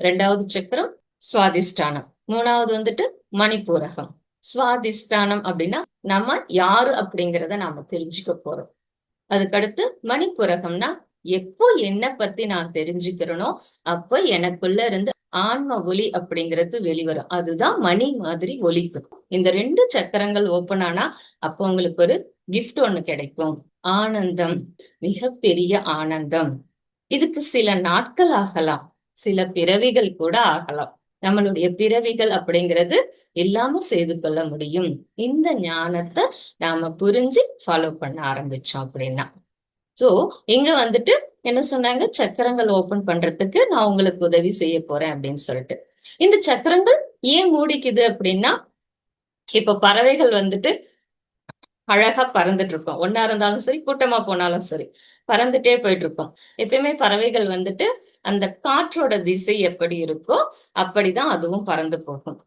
ரெண்டாவது சக்கரம் சுவாதிஷ்டானம், மூணாவது வந்துட்டு மணிப்பூரகம். சுவாதிஷ்டானம் அப்படின்னா நம்ம யாரு அப்படிங்கிறத நாம தெரிஞ்சுக்க போறோம். அதுக்கடுத்து மணிப்புரகம்னா எப்போ என்ன பத்தி நான் தெரிஞ்சுக்கிறேனோ அப்ப எனக்குள்ள இருந்து ஆன்ம ஒலி அப்படிங்கிறது வெளிவரும். அதுதான் மணி மாதிரி ஒலிக்கும். இந்த ரெண்டு சக்கரங்கள் ஓபன் ஆனா அப்போ உங்களுக்கு ஒரு கிஃப்ட் ஒண்ணு கிடைக்கும். ஆனந்தம், மிகப்பெரிய ஆனந்தம். இதுக்கு சில நாட்கள் ஆகலாம், சில பிறவிகள் கூட ஆகலாம். நம்மளுடைய பிறவிகள் அப்படிங்கிறது இல்லாம செய்து கொள்ள முடியும் இந்த ஞானத்தை நாம புரிஞ்சு ஃபாலோ பண்ண ஆரம்பிச்சோம் அப்படின்னா. சோ இங்க வந்துட்டு என்ன சொன்னாங்க, சக்கரங்கள் ஓபன் பண்றதுக்கு நான் உங்களுக்கு உதவி செய்ய போறேன் அப்படின்னு சொல்லிட்டு. இந்த சக்கரங்கள் ஏன் மூடிக்குது அப்படின்னா, இப்ப பறவைகள் வந்துட்டு அழகா பறந்துட்டு இருக்கோம். ஒன்னா இருந்தாலும் சரி, கூட்டமா போனாலும் சரி, பறந்துட்டே போயிட்டு இருக்கோம். எப்பயுமே பறவைகள் வந்துட்டு அந்த காற்றோட திசை எப்படி இருக்கோ அப்படிதான் அதுவும் பறந்து போகும்.